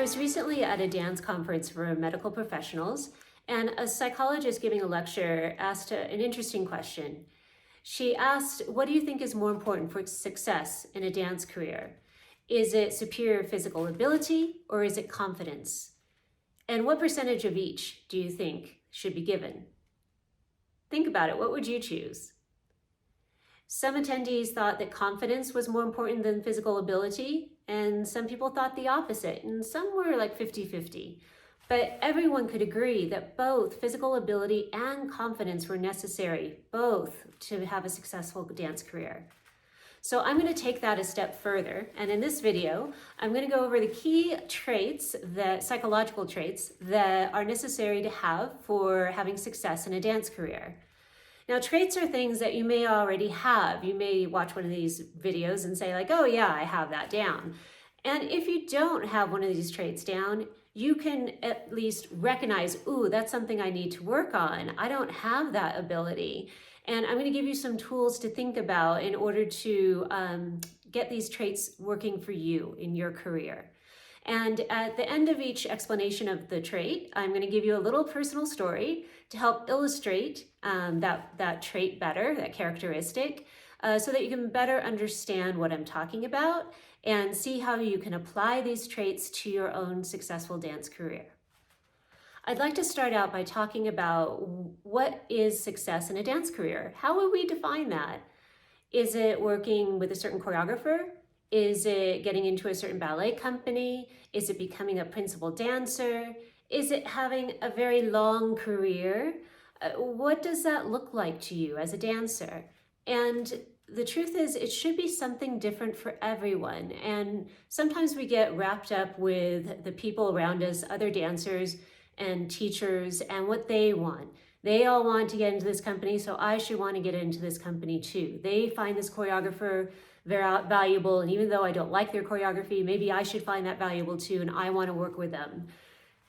was recently at a dance conference for medical professionals, and a psychologist giving a lecture asked an interesting question. She asked, what do you think is more important for success in a dance career? Is it superior physical ability or is it confidence? And what percentage of each do you think should be given? Think about it. What would you choose? Some attendees thought that confidence was more important than physical ability, and some people thought the opposite, and some were like 50-50. But everyone could agree that both physical ability and confidence were necessary, both to have a successful dance career. So I'm going to take that a step further, and in this video, I'm going to go over the key traits, the psychological traits that are necessary to have for having success in a dance career. Now, traits are things that you may already have. You may watch one of these videos and say like, oh yeah, I have that down. And if you don't have one of these traits down, you can at least recognize, ooh, that's something I need to work on. I don't have that ability. And I'm going to give you some tools to think about in order to get these traits working for you in your career. And at the end of each explanation of the trait, I'm going to give you a little personal story to help illustrate that trait better, that characteristic, so that you can better understand what I'm talking about and see how you can apply these traits to your own successful dance career. I'd like to start out by talking about what is success in a dance career. How would we define that? Is it working with a certain choreographer? Is it getting into a certain ballet company? Is it becoming a principal dancer? Is it having a very long career? What does that look like to you as a dancer? And the truth is, it should be something different for everyone. And sometimes we get wrapped up with the people around us, other dancers and teachers, and what they want. They all want to get into this company, so I should want to get into this company too. They find this choreographer very valuable, and even though I don't like their choreography, maybe I should find that valuable too, and I want to work with them.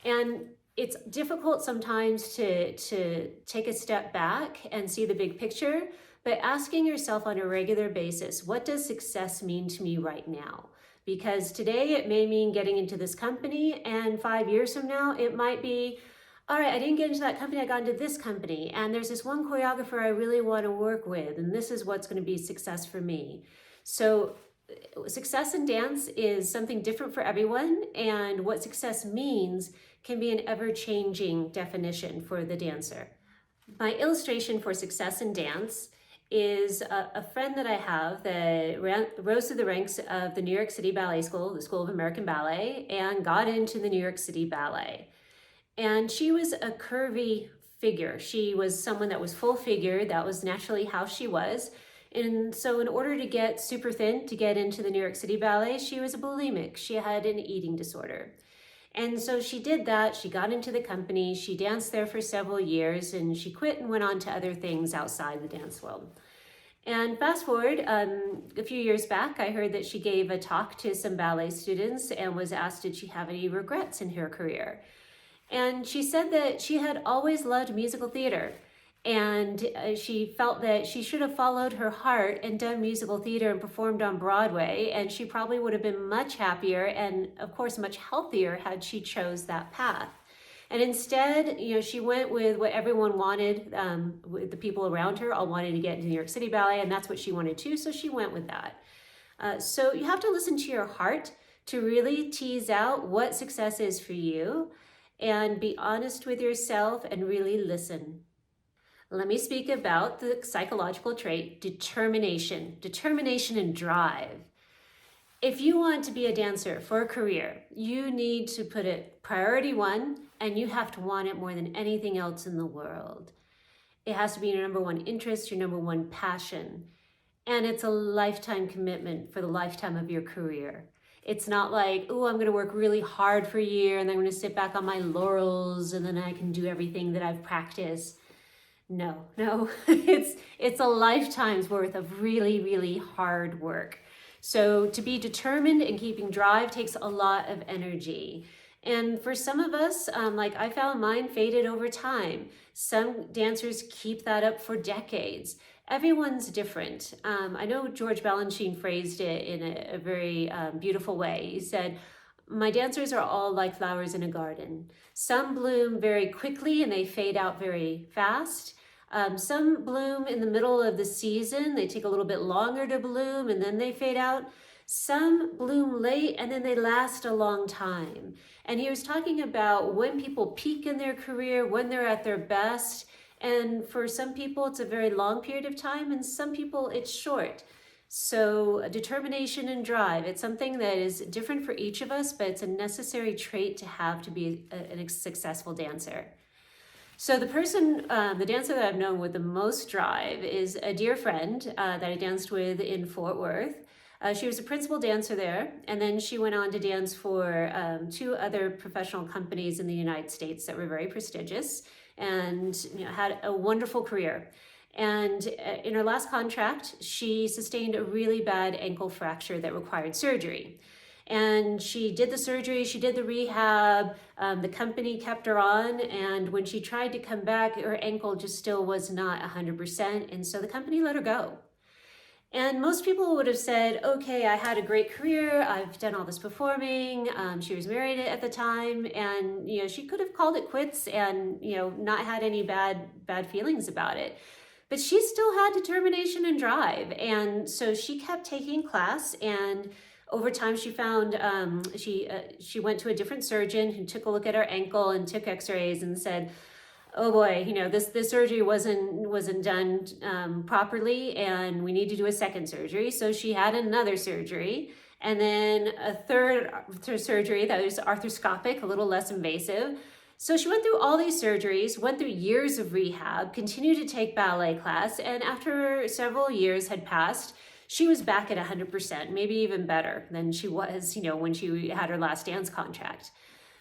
And it's difficult sometimes to take a step back and see the big picture, but asking yourself on a regular basis, what does success mean to me right now? Because today it may mean getting into this company, and 5 years from now it might be, all right, I didn't get into that company, I got into this company, and there's this one choreographer I really want to work with, and this is what's going to be success for me. So success in dance is something different for everyone, and what success means can be an ever-changing definition for the dancer. My illustration for success in dance is a friend that I have that rose through the ranks of the New York City Ballet School, the School of American Ballet, and got into the New York City Ballet. And she was a curvy figure. She was someone that was full figure. That was naturally how she was. And so in order to get super thin to get into the New York City Ballet, she was a bulimic. She had an eating disorder. And so she did that. She got into the company. She danced there for several years, and she quit and went on to other things outside the dance world. And fast forward, a few years back, I heard that she gave a talk to some ballet students and was asked, did she have any regrets in her career? And she said that she had always loved musical theater. And she felt that she should have followed her heart and done musical theater and performed on Broadway, and she probably would have been much happier and, of course, much healthier had she chose that path. And instead, she went with what everyone wanted. With the people around her all wanted to get into New York City Ballet, and that's what she wanted too, so she went with that. So you have to listen to your heart to really tease out what success is for you, and be honest with yourself and really listen. Let me speak about the psychological trait, determination and drive. If you want to be a dancer for a career, you need to put it priority one, and you have to want it more than anything else in the world. It has to be your number one interest, your number one passion, and it's a lifetime commitment for the lifetime of your career. It's not like, oh, I'm going to work really hard for a year and then I'm going to sit back on my laurels and then I can do everything that I've practiced. No, it's a lifetime's worth of really, really hard work. So to be determined and keeping drive takes a lot of energy. And for some of us, like I found mine faded over time. Some dancers keep that up for decades. Everyone's different. I know George Balanchine phrased it in a very beautiful way. He said, my dancers are all like flowers in a garden. Some bloom very quickly and they fade out very fast. Some bloom in the middle of the season. They take a little bit longer to bloom and then they fade out. Some bloom late and then they last a long time. And he was talking about when people peak in their career, when they're at their best. And for some people, it's a very long period of time, and some people, it's short. So determination and drive, it's something that is different for each of us, but it's a necessary trait to have to be a successful dancer. So the dancer that I've known with the most drive is a dear friend that I danced with in Fort Worth. She was a principal dancer there, and then she went on to dance for 2 other professional companies in the United States that were very prestigious, and had a wonderful career. And in her last contract, she sustained a really bad ankle fracture that required surgery. And she did the surgery, she did the rehab, the company kept her on, and when she tried to come back, her ankle just still was not 100%, and so the company let her go. And most people would have said, okay, I had a great career, I've done all this performing, she was married at the time, and she could have called it quits and not had any bad feelings about it. But she still had determination and drive, and so she kept taking class, and over time she found, she went to a different surgeon who took a look at her ankle and took x-rays and said, oh boy, this surgery wasn't done properly, and we need to do a second surgery. So she had another surgery, and then a third surgery that was arthroscopic, a little less invasive. So she went through all these surgeries, went through years of rehab, continued to take ballet class, and after several years had passed, she was back at 100%, maybe even better than she was, when she had her last dance contract.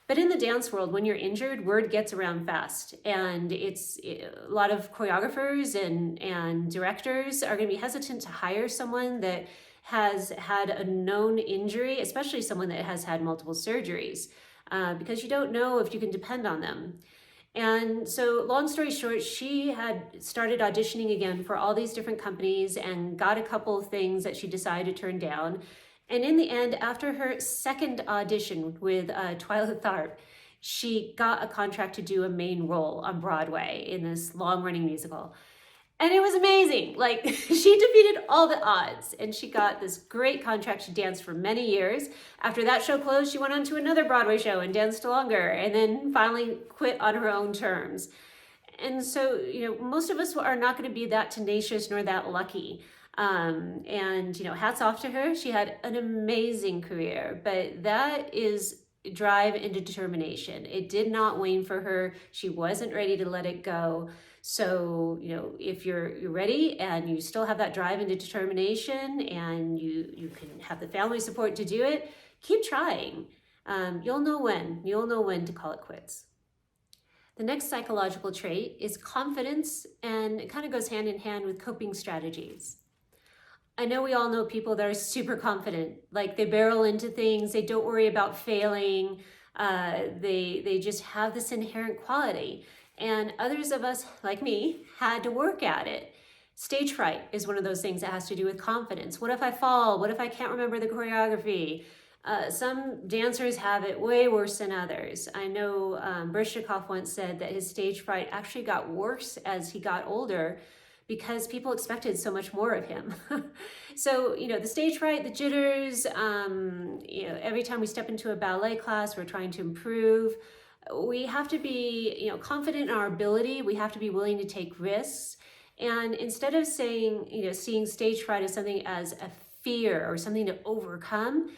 But in the dance world, when you're injured, word gets around fast. And it's a lot of choreographers and directors are going to be hesitant to hire someone that has had a known injury, especially someone that has had multiple surgeries, because you don't know if you can depend on them. And so long story short, she had started auditioning again for all these different companies and got a couple of things that she decided to turn down. And in the end, after her second audition with Twyla Tharp, she got a contract to do a main role on Broadway in this long-running musical. And it was amazing. Like, she defeated all the odds, and she got this great contract. She danced for many years. After that show closed, she went on to another Broadway show and danced longer, and then finally quit on her own terms. And so, most of us are not going to be that tenacious nor that lucky. And hats off to her. She had an amazing career, but that is drive and determination. It did not wane for her. She wasn't ready to let it go. So, if you're ready and you still have that drive and determination, and you can have the family support to do it, keep trying. You'll know when to call it quits. The next psychological trait is confidence, and it kind of goes hand in hand with coping strategies. I know we all know people that are super confident, like they barrel into things, they don't worry about failing, they just have this inherent quality. And others of us, like me, had to work at it. Stage fright is one of those things that has to do with confidence. What if I fall? What if I can't remember the choreography? Some dancers have it way worse than others. I know Bershikov once said that his stage fright actually got worse as he got older because people expected so much more of him. So, the stage fright, the jitters, every time we step into a ballet class, we're trying to improve. We have to be, confident in our ability. We have to be willing to take risks. And instead of seeing stage fright as something as a fear or something to overcome,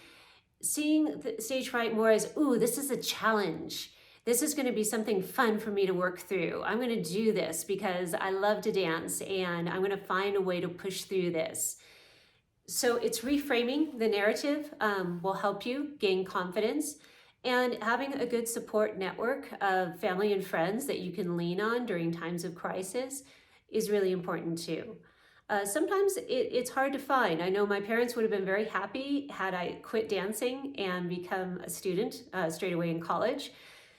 seeing the stage fright more as, ooh, this is a challenge. This is going to be something fun for me to work through. I'm going to do this because I love to dance, and I'm going to find a way to push through this. So it's reframing the narrative will help you gain confidence, and having a good support network of family and friends that you can lean on during times of crisis is really important too. Sometimes it's hard to find. I know my parents would have been very happy had I quit dancing and become a student straight away in college.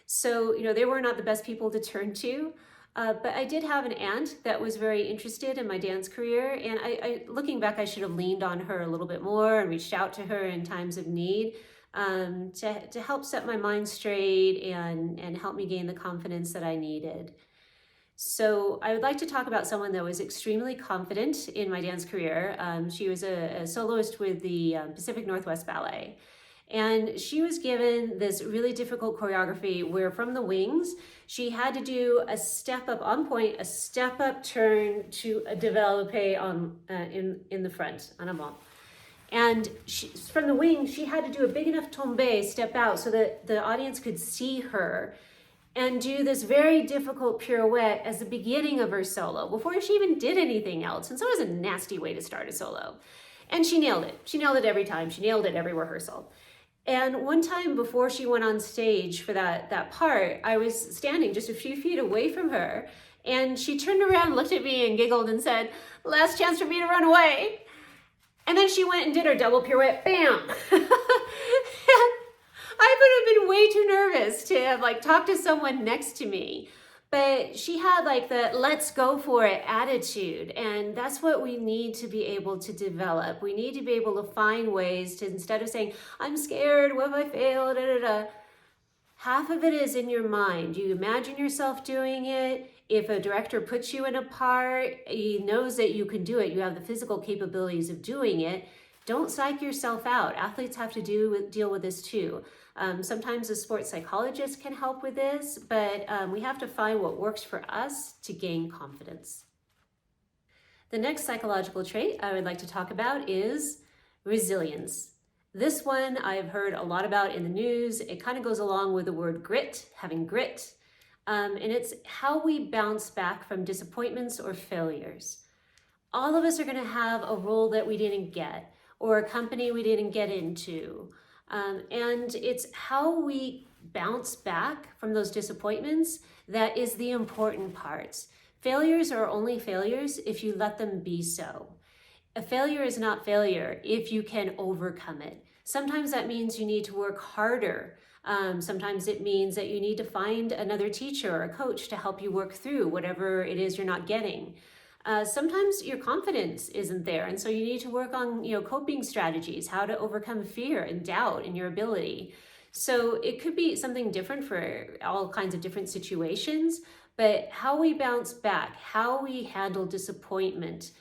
So, they were not the best people to turn to, but I did have an aunt that was very interested in my dance career, and looking back, I should have leaned on her a little bit more and reached out to her in times of need. to help set my mind straight and help me gain the confidence that I needed. So I would like to talk about someone that was extremely confident in my dance career. She was a soloist with the Pacific Northwest Ballet. And she was given this really difficult choreography where from the wings, she had to do a step up on point, a step up turn to a développé on, in the front, en avant. And from the wing, she had to do a big enough tombé, step out, so that the audience could see her and do this very difficult pirouette as the beginning of her solo before she even did anything else. And so it was a nasty way to start a solo. And she nailed it. She nailed it every time. She nailed it every rehearsal. And one time before she went on stage for that part, I was standing just a few feet away from her, and she turned around, looked at me and giggled and said, "Last chance for me to run away." And then she went and did her double pirouette, bam. I would have been way too nervous to have talked to someone next to me. But she had the let's go for it attitude. And that's what we need to be able to develop. We need to be able to find ways to, instead of saying, I'm scared, what if I fail, da, da, da. Half of it is in your mind. You imagine yourself doing it. If a director puts you in a part, he knows that you can do it. You have the physical capabilities of doing it. Don't psych yourself out. Athletes have to deal with this too. Sometimes a sports psychologist can help with this, but we have to find what works for us to gain confidence. The next psychological trait I would like to talk about is resilience. This one I've heard a lot about in the news. It kind of goes along with the word grit, having grit. And it's how we bounce back from disappointments or failures. All of us are going to have a role that we didn't get or a company we didn't get into. And it's how we bounce back from those disappointments that is the important part. Failures are only failures if you let them be so. A failure is not failure if you can overcome it. Sometimes that means you need to work harder. Sometimes it means that you need to find another teacher or a coach to help you work through whatever it is you're not getting. Sometimes your confidence isn't there, and so you need to work on coping strategies, how to overcome fear and doubt in your ability. So it could be something different for all kinds of different situations, but how we bounce back, how we handle disappointment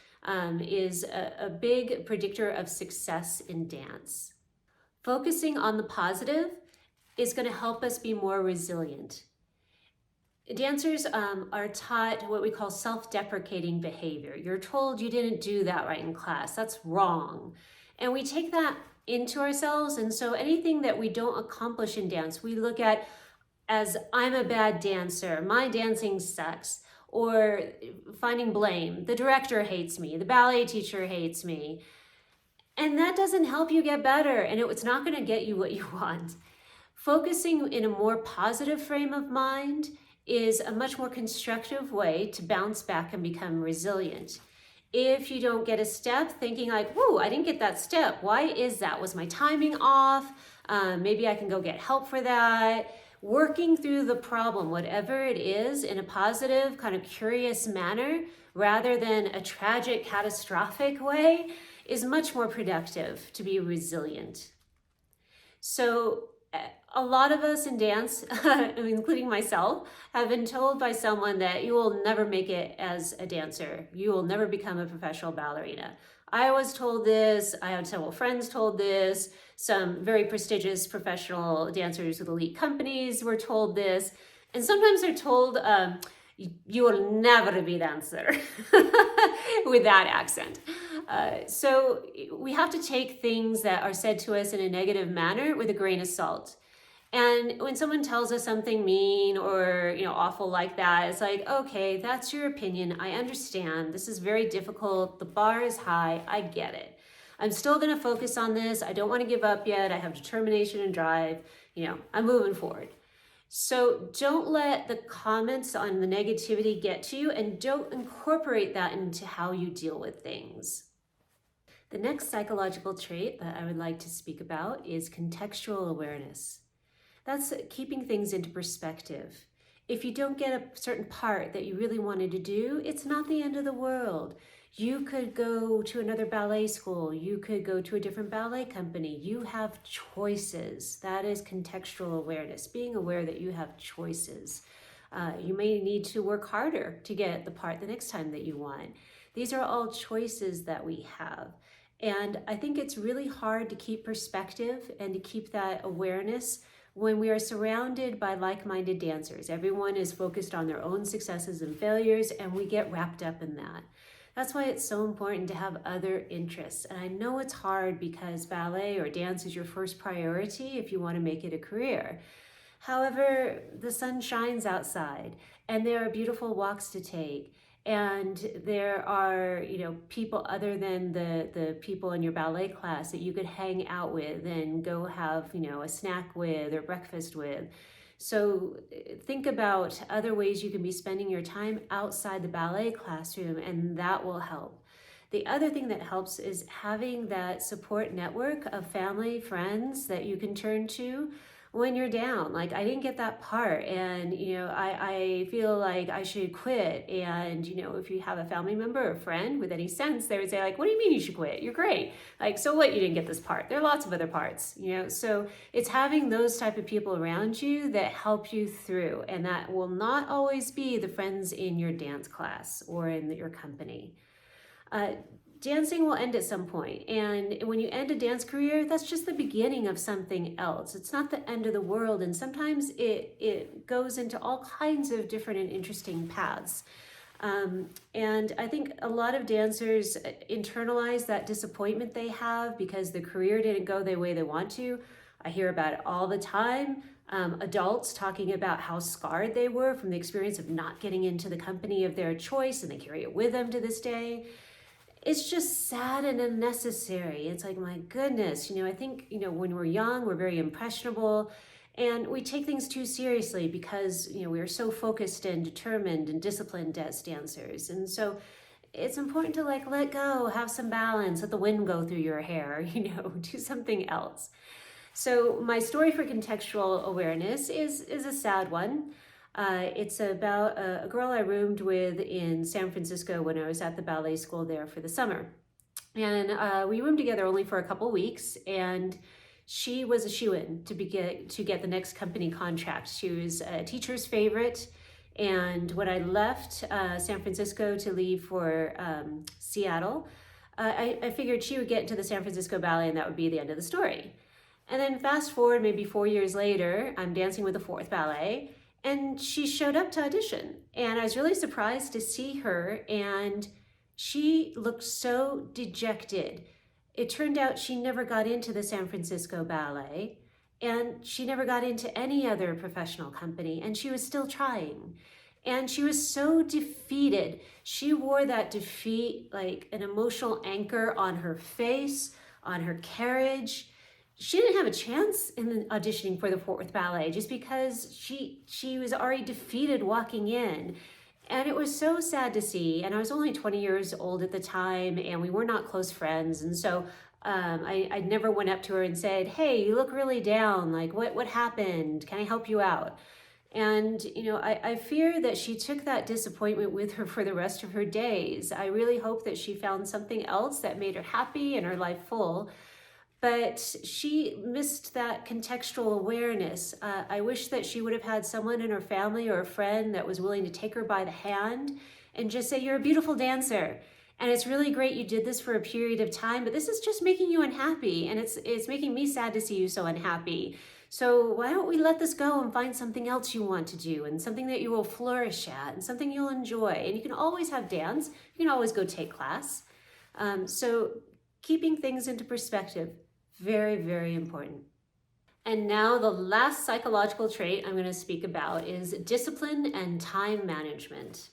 is a big predictor of success in dance. Focusing on the positive is going to help us be more resilient. Dancers are taught what we call self-deprecating behavior. You're told you didn't do that right in class. That's wrong. And we take that into ourselves. And so anything that we don't accomplish in dance, we look at as I'm a bad dancer, my dancing sucks, or finding blame. The director hates me. The ballet teacher hates me. And that doesn't help you get better. And it's not going to get you what you want. Focusing in a more positive frame of mind is a much more constructive way to bounce back and become resilient. If you don't get a step, thinking whoa, I didn't get that step. Why is that? Was my timing off? Maybe I can go get help for that. Working through the problem, whatever it is, in a positive, kind of curious manner, rather than a tragic, catastrophic way, is much more productive to be resilient. So a lot of us in dance, including myself, have been told by someone that you will never make it as a dancer. You will never become a professional ballerina. I was told this. I have several friends told this. Some very prestigious professional dancers with elite companies were told this. And sometimes they're told, you will never be a dancer with that accent. So we have to take things that are said to us in a negative manner with a grain of salt. And when someone tells us something mean or awful like that, it's okay, that's your opinion. I understand. This is very difficult. The bar is high. I get it. I'm still going to focus on this. I don't want to give up yet. I have determination and drive. I'm moving forward. So don't let the comments on the negativity get to you, and don't incorporate that into how you deal with things. The next psychological trait that I would like to speak about is contextual awareness. That's keeping things into perspective. If you don't get a certain part that you really wanted to do, it's not the end of the world. You could go to another ballet school. You could go to a different ballet company. You have choices. That is contextual awareness, being aware that you have choices. You may need to work harder to get the part the next time that you want. These are all choices that we have. And I think it's really hard to keep perspective and to keep that awareness when we are surrounded by like-minded dancers. Everyone is focused on their own successes and failures, and we get wrapped up in that. That's why it's so important to have other interests. And I know it's hard because ballet or dance is your first priority if you want to make it a career. However, the sun shines outside, and there are beautiful walks to take. And there are, people other than the people in your ballet class that you could hang out with and go have, a snack with or breakfast with. So think about other ways you can be spending your time outside the ballet classroom, and that will help. The other thing that helps is having that support network of family, friends that you can turn to when you're down. Like, I didn't get that part, and I feel like I should quit. And if you have a family member or friend with any sense, they would say, like, what do you mean you should quit? You're great. Like, so what, you didn't get this part? There are lots of other parts. So it's having those type of people around you that help you through, and that will not always be the friends in your dance class or in your company. Dancing will end at some point, and when you end a dance career, that's just the beginning of something else. It's not the end of the world, and sometimes it goes into all kinds of different and interesting paths. And I think a lot of dancers internalize that disappointment they have because the career didn't go the way they want to. I hear about it all the time. Adults talking about how scarred they were from the experience of not getting into the company of their choice, and they carry it with them to this day. It's just sad and unnecessary. It's like, my goodness, I think, when we're young, we're very impressionable, and we take things too seriously because, we are so focused and determined and disciplined as dancers. And so it's important to let go, have some balance, let the wind go through your hair, do something else. So my story for contextual awareness is a sad one. It's about a girl I roomed with in San Francisco when I was at the ballet school there for the summer. And we roomed together only for a couple weeks, and she was a shoo-in to get the next company contract. She was a teacher's favorite, and when I left San Francisco to leave for Seattle, I figured she would get into the San Francisco Ballet, and that would be the end of the story. And then fast forward maybe 4 years later, I'm dancing with the 4th Ballet, and she showed up to audition, and I was really surprised to see her, and she looked so dejected. It turned out she never got into the San Francisco Ballet, and she never got into any other professional company, and she was still trying. And she was so defeated. She wore that defeat like an emotional anchor on her face, on her carriage. She didn't have a chance in auditioning for the 4th Ballet just because she was already defeated walking in. And it was so sad to see. And I was only 20 years old at the time, and we were not close friends. And so I never went up to her and said, hey, you look really down. Like, what happened? Can I help you out? And, I fear that she took that disappointment with her for the rest of her days. I really hope that she found something else that made her happy and her life full. But she missed that contextual awareness. I wish that she would have had someone in her family or a friend that was willing to take her by the hand and just say, you're a beautiful dancer. And it's really great you did this for a period of time, but this is just making you unhappy. And it's making me sad to see you so unhappy. So why don't we let this go and find something else you want to do, and something that you will flourish at, and something you'll enjoy. And you can always have dance. You can always go take class. So keeping things into perspective. Very, very important. And now the last psychological trait I'm going to speak about is discipline and time management.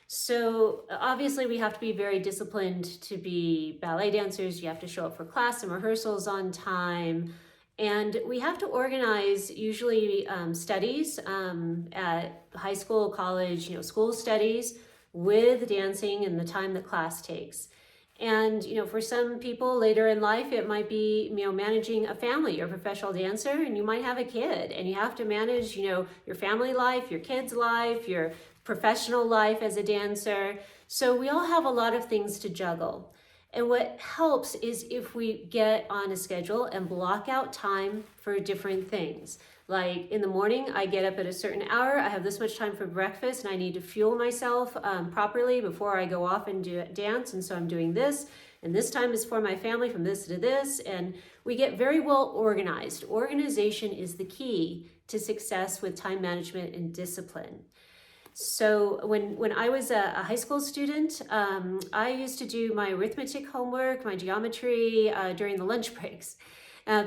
So obviously we have to be very disciplined to be ballet dancers. You have to show up for class and rehearsals on time. And we have to organize usually studies at high school, college, school studies with dancing and the time that class takes. And, for some people later in life, it might be, managing a family. You're a professional dancer and you might have a kid, and you have to manage, your family life, your kid's life, your professional life as a dancer. So we all have a lot of things to juggle. And what helps is if we get on a schedule and block out time for different things. Like in the morning, I get up at a certain hour, I have this much time for breakfast, and I need to fuel myself properly before I go off and dance. And so I'm doing this, and this time is for my family from this to this. And we get very well organized. Organization is the key to success with time management and discipline. So when I was a high school student, I used to do my arithmetic homework, my geometry during the lunch breaks.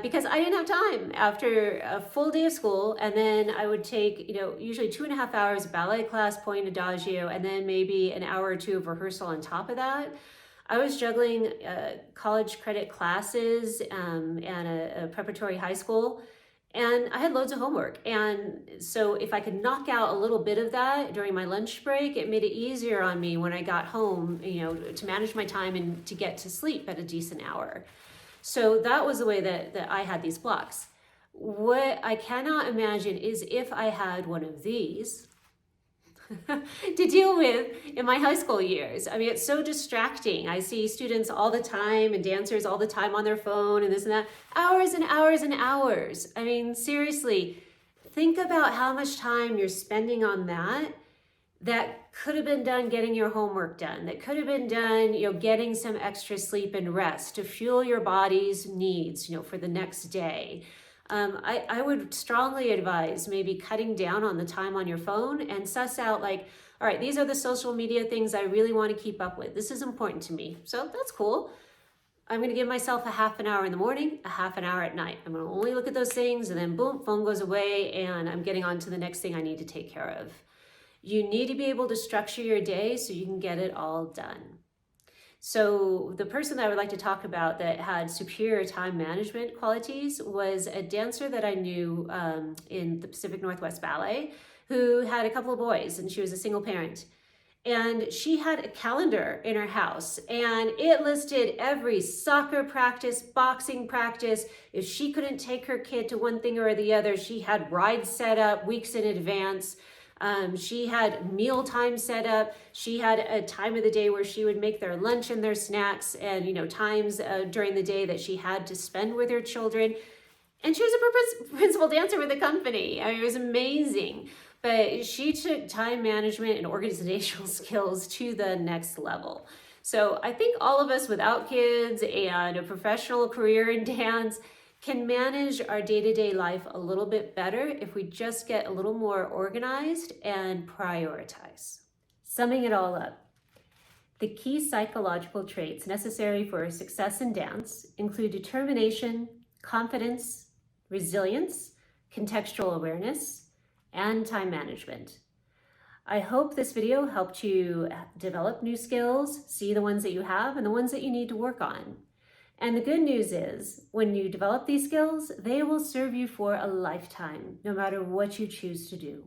Because I didn't have time after a full day of school, and then I would take, usually 2.5 hours of ballet class, point adagio, and then maybe an hour or two of rehearsal on top of that. I was juggling college credit classes and a preparatory high school, and I had loads of homework. And so if I could knock out a little bit of that during my lunch break, it made it easier on me when I got home, to manage my time and to get to sleep at a decent hour. So that was the way that I had these blocks. What I cannot imagine is if I had one of these to deal with in my high school years. I mean, it's so distracting. I see students all the time and dancers all the time on their phone and this and that, hours and hours and hours. I mean, seriously, think about how much time you're spending on that could have been done getting your homework done, that could have been done, getting some extra sleep and rest to fuel your body's needs, for the next day. I would strongly advise maybe cutting down on the time on your phone and suss out all right, these are the social media things I really want to keep up with. This is important to me. So that's cool. I'm going to give myself a half an hour in the morning, a half an hour at night. I'm going to only look at those things, and then boom, phone goes away and I'm getting on to the next thing I need to take care of. You need to be able to structure your day so you can get it all done. So the person that I would like to talk about that had superior time management qualities was a dancer that I knew in the Pacific Northwest Ballet who had a couple of boys, and she was a single parent. And she had a calendar in her house, and it listed every soccer practice, boxing practice. If she couldn't take her kid to one thing or the other, she had rides set up weeks in advance. She had meal time set up. She had a time of the day where she would make their lunch and their snacks, and times during the day that she had to spend with her children. And she was a principal dancer with the company. I mean, it was amazing. But she took time management and organizational skills to the next level. So I think all of us without kids and a professional career in dance can manage our day-to-day life a little bit better if we just get a little more organized and prioritize. Summing it all up, the key psychological traits necessary for success in dance include determination, confidence, resilience, contextual awareness, and time management. I hope this video helped you develop new skills, see the ones that you have and the ones that you need to work on. And the good news is, when you develop these skills, they will serve you for a lifetime, no matter what you choose to do.